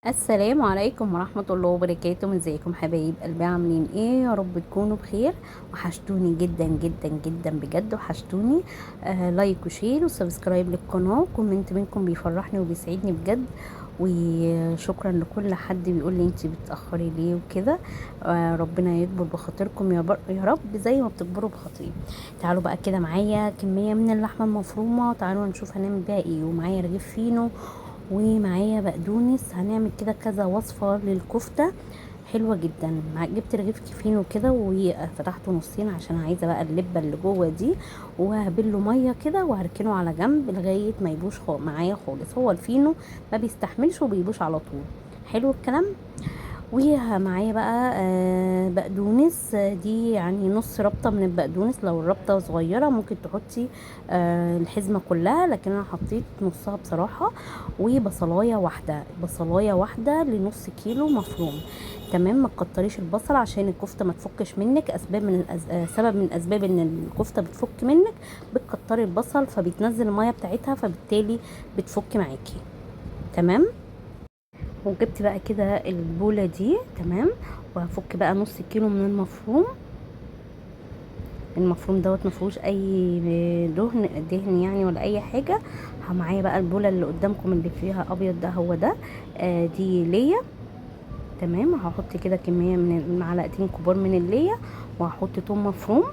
السلام عليكم ورحمة الله وبركاته. ازيكم حبايب قلبي؟ عاملين ايه؟ يا رب تكونوا بخير. وحشتوني جدا جدا جدا بجد، وحشتوني. لايك وشير وسبسكرايب للقناة، كومنت منكم بيفرحني وبيسعدني بجد. وشكرا لكل حد بيقول لي انتي بتأخري ليه وكده. ربنا يكبر بخاطركم يا رب زي ما بتكبروا بخاطري. تعالوا بقى كده معايا كمية من اللحمة المفرومة، تعالوا نشوف هنعمل بيها ايه. ومعايا رغيف فينو ومعايا بقدونس، هنعمل كده كذا وصفة للكفتة حلوة جدا. جبت رغيف كيفين وكده وفتحته نصين عشان عايزة بقى اللبة اللي جوه دي، وهبله مية كده وهركنه على جنب لغاية ما يبوش معايا خالص. هو الفينو ما بيستحملش وبيبوش على طول. حلو الكلام. ومعايا بقى بقدونس، دي يعني نص ربطة من البقدونس. لو الربطة صغيرة ممكن تحطي الحزمة كلها، لكن انا حطيت نصها بصراحة. وبصلاية واحدة، بصلاية واحدة لنص كيلو مفروم. تمام. ما تكتريش البصل عشان الكفتة ما تفكش منك. سبب من اسباب ان الكفتة بتفك منك، بتكتري البصل فبتنزل المية بتاعتها، فبالتالي بتفك معاكي. تمام. وجبت بقى كده البولة دي. تمام. وهفك بقى نص كيلو من المفروم. المفروم دوت مفيهوش اي دهن يعني ولا اي حاجه. معايا بقى البوله اللي قدامكم اللي فيها ابيض ده، هو ده. دي ليا. تمام. هحط كده كميه من معلقتين كبار من الليا، وهحط توم مفروم.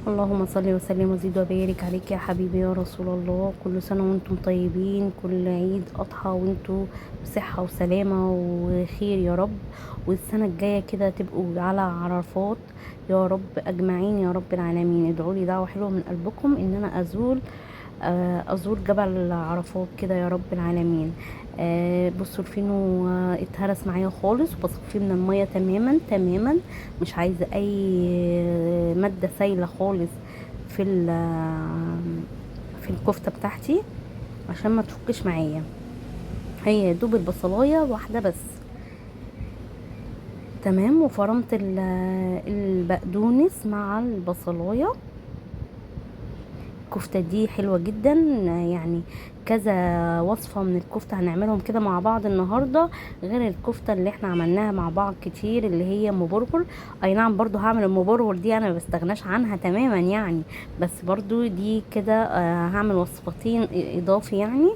اللهم صل وسلم وزد وبارك عليك يا حبيبي يا رسول الله. كل سنة وانتم طيبين، كل عيد اضحى وانتم بصحة وسلامة وخير يا رب. والسنة الجاية كده تبقوا على عرفات يا رب اجمعين يا رب العالمين. ادعوا لي دعوة حلوة من قلبكم ان انا ازور جبل عرفات كده يا رب العالمين. بصوا الفينو اتهرس معايا خالص، وبصفيه من المية تماما تماما. مش عايزة اي مادة سايلة خالص في في الكفتة بتاعتي عشان ما تفكش معايا. هي يا دوب البصلاية واحدة بس. تمام. وفرمت البقدونس مع البصلاية. الكفتة دي حلوة جدا يعني. كذا وصفة من الكفتة هنعملهم كده مع بعض النهاردة، غير الكفتة اللي احنا عملناها مع بعض كتير اللي هي مبربر. اي نعم، برضو هعمل المبربر دي، انا ما بستغناش عنها تماما يعني. بس برضو دي كده هعمل وصفتين اضافي يعني.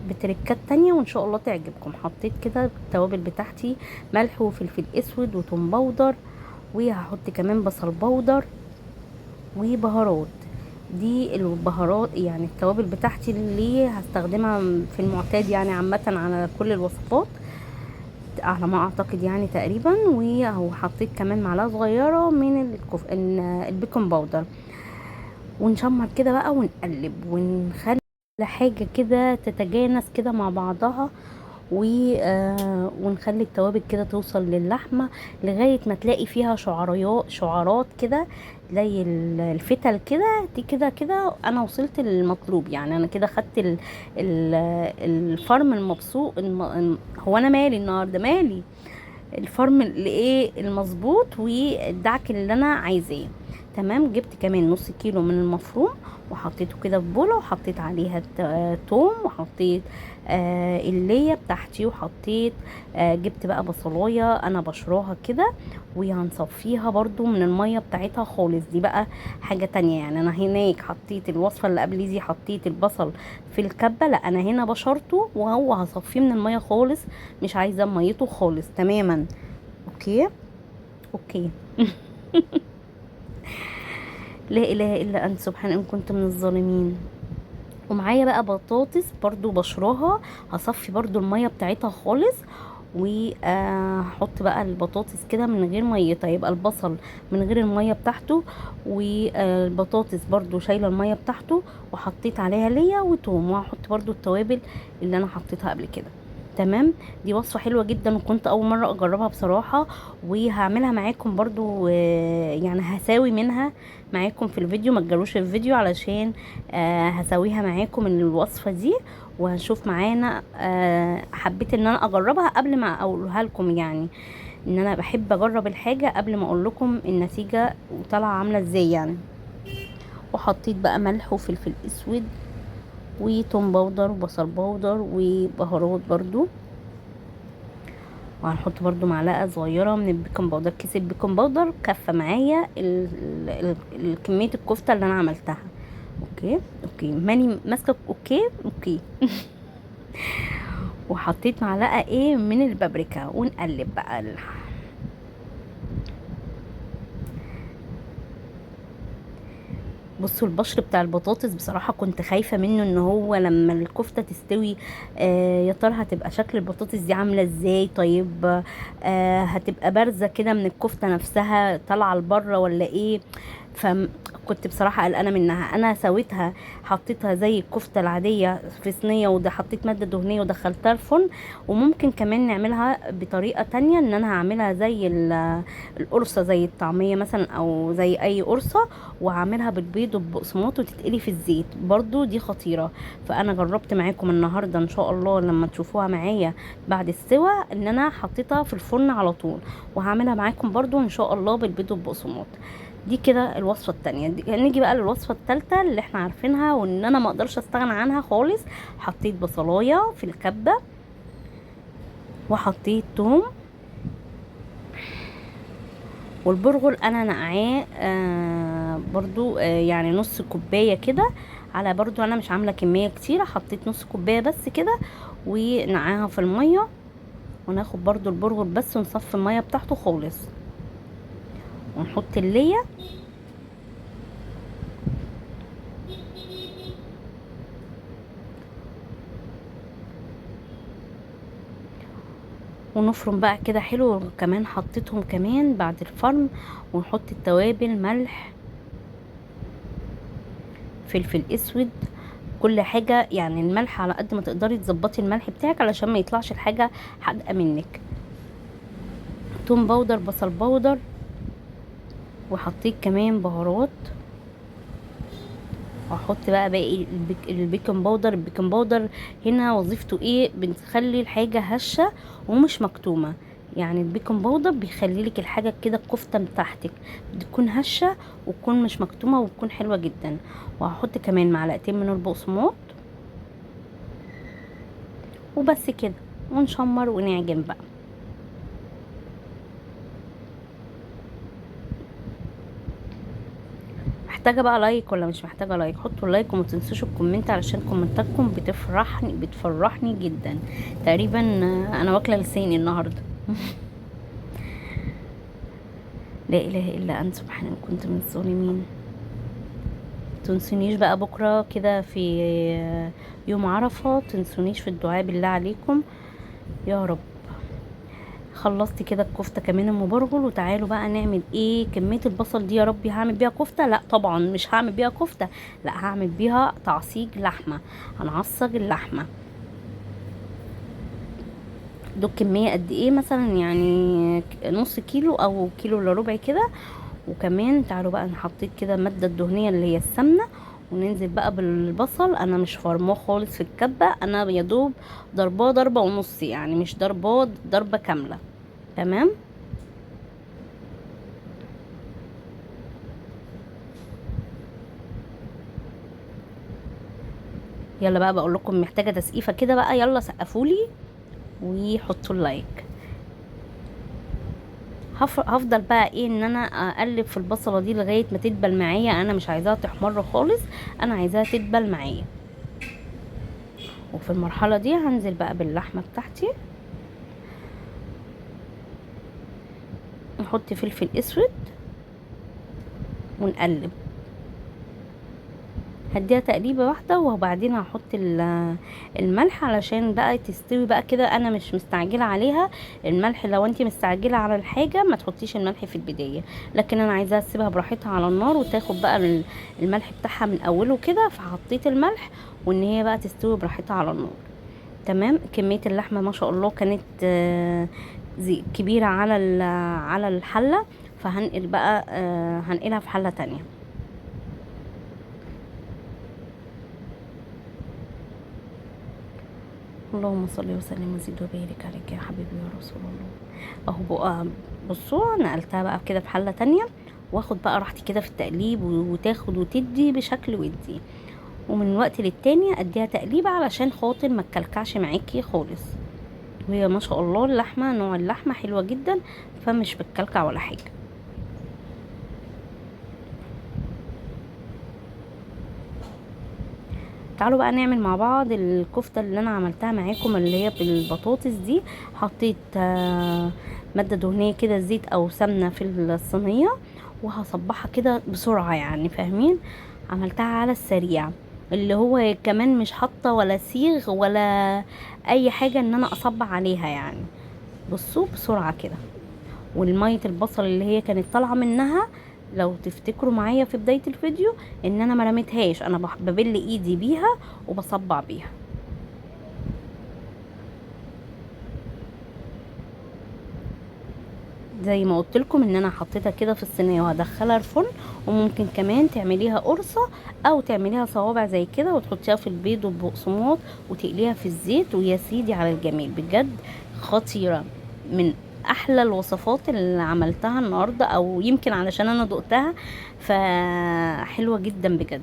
بتركات تانية وان شاء الله تعجبكم. حطيت كده التوابل بتاعتي: ملح وفلفل اسود وتوم بودر، وهحط كمان بصل بودر وبهارات. دي البهارات يعني التوابل بتاعتي اللي هستخدمها في المعتاد يعني عامة على كل الوصفات على ما اعتقد يعني تقريبا. وحطيت كمان معلقة صغيرة من البيكنج باودر. ونشمر كده بقى ونقلب ونخلي حاجة كده تتجانس كده مع بعضها. ونخلي التوابل كده توصل للحمة لغاية ما تلاقي فيها شعارات كده زي الفتل كده. دي كده كده انا وصلت للمطلوب يعني. انا كده خدت ال الفرم المبسوط هو انا مالي النهارده؟ مالي الفرم اللي ايه المظبوط والدعك اللي انا عايزاه. تمام. جبت كمان نص كيلو من المفروم وحطيته كده في بوله، وحطيت عليها توم، وحطيت اللية بتاعتي، وحطيت جبت بقى بصلاية انا بشراها كده وهنصفيها برضو من المية بتاعتها خالص. دي بقى حاجة تانية يعني. انا هناك حطيت الوصفة اللي قبل دي حطيت البصل في الكبة، لا انا هنا بشرته وهو هصفيه من المية خالص، مش عايزة ميته خالص تماما. اوكي. اوكي. لا اله الا انت سبحان ان كنت من الظالمين. ومعايا بقى بطاطس برضو بشراها، هصفي برضو المية بتاعتها خالص. وهحط بقى البطاطس كده من غير ميتها، يبقى البصل من غير المية بتاعته، والبطاطس برضو شايلة المية بتاعته. وحطيت عليها ليا وتوم، وهحط برضو التوابل اللي انا حطيتها قبل كده. تمام. دي وصفة حلوة جدا وكنت اول مرة اجربها بصراحة، وهعملها معاكم برضو يعني هساوي منها معاكم في الفيديو. ما تجروش الفيديو علشان هسويها معاكم الوصفة دي وهنشوف معانا. حبيت ان انا اجربها قبل ما اقولها لكم يعني. ان انا بحب اجرب الحاجه قبل ما اقول لكم النتيجه وطالعه عامله ازاي يعني. وحطيت بقى ملح وفلفل اسود وتوم باودر وبصل باودر وبهارات برضو. وهنحط برضو معلقه صغيره من البيكنج باودر. كيس البيكنج باودر كفه معايا كميه الكفته اللي انا عملتها. اوكي ماني ماسكه. اوكي وحطيت معلقه من البابريكا ونقلب بقى. بصوا البشر بتاع البطاطس بصراحة كنت خايفة منه ان هو لما الكفتة تستوي يا ترى هتبقى شكل البطاطس دي عاملة ازاي. طيب هتبقى بارزة كده من الكفتة نفسها طالعة لبره ولا ايه. فكنت بصراحة قلقانة منها. انا سويتها حطيتها زي الكفتة العادية في صينية، وده حطيت مادة دهنية ودخلتها الفرن. وممكن كمان نعملها بطريقة تانية، ان انا هعملها زي القرصة، زي الطعمية مثلا او زي اي قرصة، وهعملها بالبيض وبقسماط وتتقلي في الزيت برضو. دي خطيرة. فانا جربت معاكم النهاردة ان شاء الله لما تشوفوها معايا بعد السوا ان انا حطيتها في الفرن على طول، وهعملها معاكم برضو ان شاء الله بالبيض والبقسماط. دي كده الوصفة التانية. نيجي بقى للوصفة التالتة اللي احنا عارفينها وان انا ما اقدرش استغنى عنها خالص. حطيت بصلاية في الكبة، وحطيت توم، والبرغل انا نقعاه برضو يعني نص كوباية كده. على برضو انا مش عاملة كمية كتيرة، حطيت نص كوباية بس كده ونقعاها في المية. وناخد برضو البرغل بس ونصفي المية بتاعته خالص، ونحط اللية. ونفرم بقى كده حلو. كمان حطيتهم كمان بعد الفرم. ونحط التوابل: ملح، فلفل اسود، كل حاجة يعني. الملح على قد ما تقدري تظبطي الملح بتاعك علشان ما يطلعش الحاجة حادقة منك. توم باودر، بصل باودر، وحطيت كمان بهارات. واحط بقى باقي البيكنج باودر. البيكنج باودر هنا وظيفته ايه؟ بتخلي الحاجة هشة ومش مكتومة. يعني البيكنج باودر بيخلي لك الحاجة كده الكفتة بتاعتك بتكون هشة وتكون مش مكتومة وتكون حلوة جدا. وهحط كمان معلقتين من البقسماط وبس كده، ونشمر ونعجن بقى. محتاجه بقى لايك ولا مش محتاجه لايك؟ حطوا لايك وما تنسوش الكومنت علشان كومنتاتكم بتفرحني جدا. تقريبا انا واكله لساني النهارده. لا اله الا انت سبحانك كنت من الظالمين. تنسونيش بقى بكره كده في يوم عرفه، تنسونيش في الدعاء بالله عليكم يا رب. خلصت كده الكفته كمان المبرغل. وتعالوا بقى نعمل كميه البصل دي. يا ربي هعمل بيها كفته؟ لا طبعا مش هعمل بيها كفته، لا هعمل بيها تعصيج لحمه. هنعصج اللحمه. دول كميه قد مثلا يعني نص كيلو او كيلو الا ربع كده. وكمان تعالوا بقى حطيت كده الماده الدهنيه اللي هي السمنه، وننزل بقى بالبصل. انا مش فرماه خالص في الكبه، انا يا دوب ضرباه ضربه ونص، يعني مش ضرباه ضربه كامله. تمام. يلا بقى بقول لكم محتاجه تسقيفه كده بقى. يلا سقفولي وحطوا اللايك. هفضل بقى ان انا اقلب في البصله دي لغايه ما تدبل معايا. انا مش عايزاها تحمر خالص، انا عايزاها تدبل معايا. وفي المرحله دي هنزل بقى باللحمه بتاعتي. نحط فلفل اسود ونقلب. هديها تقليبه واحده وبعدين هحط الملح علشان بقى تستوي بقى كده. انا مش مستعجله عليها. الملح لو انت مستعجله على الحاجه ما تحطيش الملح في البدايه، لكن انا عايزاها تسيبها براحتها على النار وتاخد بقى الملح بتاعها من اوله كده. فحطيت الملح وان هي بقى تستوي براحتها على النار. تمام. كميه اللحمه ما شاء الله كانت زي كبيره على الحله. فهنقل بقى هنقلها في حله تانية. اللهم صل وسلم وزد وبارك عليك يا حبيبي يا رسول الله. اهو بقى بصوا نقلتها بقى كده في حله تانية، واخد بقى راحتي كده في التقليب، وتاخد وتدي بشكل ودي، ومن وقت للتاني اديها تقليبه علشان خاطر ما تكلكعش معاكي خالص. وهي ما شاء الله اللحمه، نوع اللحمه حلوه جدا، فمش بتكلكع ولا حاجه. تعالوا بقى نعمل مع بعض الكفتة اللي انا عملتها معاكم، اللي هي بالبطاطس دي. حطيت مادة دهنية كده، زيت او سمنة في الصينية، وهصبحها كده بسرعة، يعني فاهمين، عملتها على السريع، اللي هو كمان مش حاطة ولا صيغ ولا اي حاجة ان انا اصبع عليها يعني. بصوا بسرعة كده. والمية البصل اللي هي كانت طالعة منها، لو تفتكروا معايا في بداية الفيديو، ان انا ما رميتهاش، انا ببل ايدي بيها وبصبع بيها. زي ما قلت لكم ان انا حطيتها كده في الصينيه وهدخلها الفرن. وممكن كمان تعمليها قرصه او تعمليها صوابع زي كده، وتحطيها في البيض والبقسماط وتقليها في الزيت، ويا سيدي على الجميل بجد. خطيره، من احلى الوصفات اللي عملتها النهارده، او يمكن علشان انا دقتها فحلوه جدا بجد.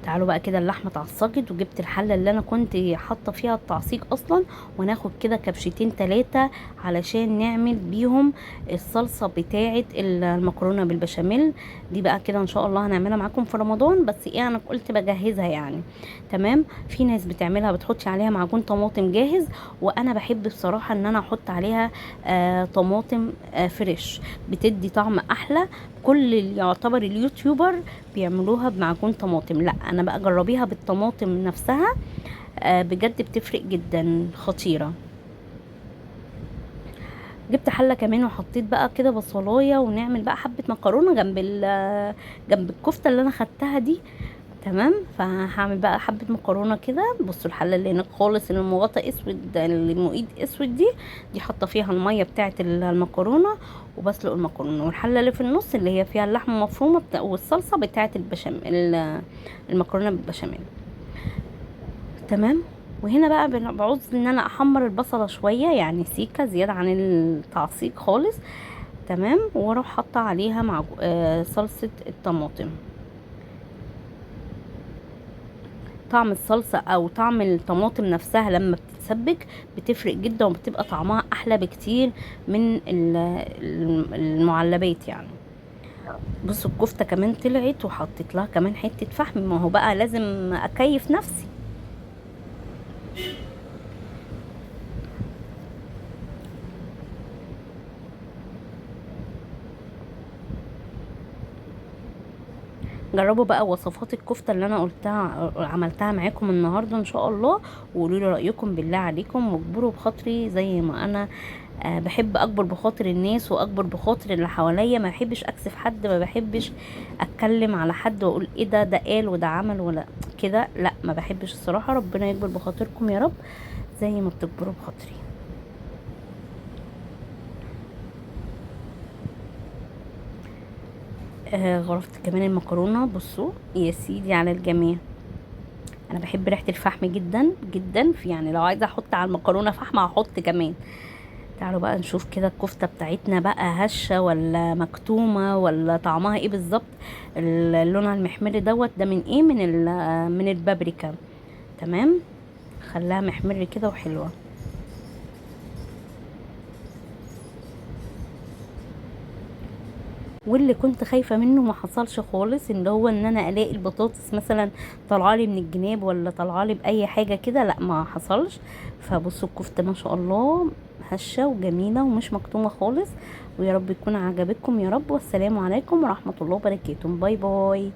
تعالوا بقى كده، اللحمه اتعصجت، وجبت الحله اللي انا كنت حاطه فيها التعصيج اصلا، وناخد كده كبشتين 3 علشان نعمل بيهم الصلصه بتاعه المكرونه بالبشاميل. دي بقى كده ان شاء الله هنعملها معاكم في رمضان، بس ايه انا قلت بجهزها يعني. تمام. في ناس بتعملها بتحطي عليها معجون طماطم جاهز، وانا بحب بصراحه ان انا احط عليها طماطم فريش، بتدي طعم احلى. كل اللي يعتبر اليوتيوبر بيعملوها بمعجون طماطم، لا انا بقى جربيها بالطماطم نفسها، بجد بتفرق جدا، خطيرة. جبت حلة كمان وحطيت بقى كده بصلاية، ونعمل بقى حبة مكرونة جنب الكفتة اللي انا خدتها دي. تمام. فهعمل بقى حبة مكرونة كده. بصوا الحلة اللي هناك خالص، اللي المغطى اسود، المقيد اسود دي حاطة فيها المية بتاعة المكرونة، وبسلق المكرونة. والحلة اللي في النص اللي هي فيها اللحمة المفرومة والصلصة بتاعة البشاميل، المكرونة بالبشاميل. تمام. وهنا بقى بعوز ان انا احمر البصلة شوية، يعني سيكة زيادة عن التعصيق خالص. تمام. واروح حاطة عليها مع صلصة الطماطم. طعم الصلصة او طعم الطماطم نفسها لما بتتسبك بتفرق جدا، وبتبقى طعمها احلى بكتير من المعلبات يعني. بصوا الكفتة كمان طلعت، وحطيت لها كمان حتة فحم، ما هو بقى لازم اكيف نفسي. جربوا بقى وصفات الكفتة اللي انا قلتها عملتها معاكم النهاردة ان شاء الله، وقولوا لي رأيكم بالله عليكم، واجبروا بخاطري زي ما انا بحب اكبر بخاطر الناس واكبر بخاطر اللي حواليا. ما بحبش اكسف حد، ما بحبش اتكلم على حد واقول ايه ده قال وده عمل ولا كده، لا ما بحبش الصراحة. ربنا يكبر بخاطركم يا رب زي ما بتكبروا بخاطري. غرفت كمان المكرونة. بصوا يا سيدي على الجميع، انا بحب ريحة الفحم جدا جدا، في يعني لو عايزة احط على المكرونة فحم هحط كمان. تعالوا بقى نشوف كده الكفتة بتاعتنا بقى هشة ولا مكتومة ولا طعمها ايه بالظبط. اللون المحمر ده من ايه، من البابريكا. تمام. خلاها محمر كده وحلوة. واللي كنت خايفة منه ما حصلش خالص، ان هو ان انا الاقي البطاطس مثلا طلعالي من الجناب ولا طلعالي باي حاجة كده، لا ما حصلش. فبصوا الكفتة ما شاء الله هشة وجميلة ومش مكتومة خالص. ويا رب يكون عجبتكم يا رب. والسلام عليكم ورحمة الله وبركاته. باي باي.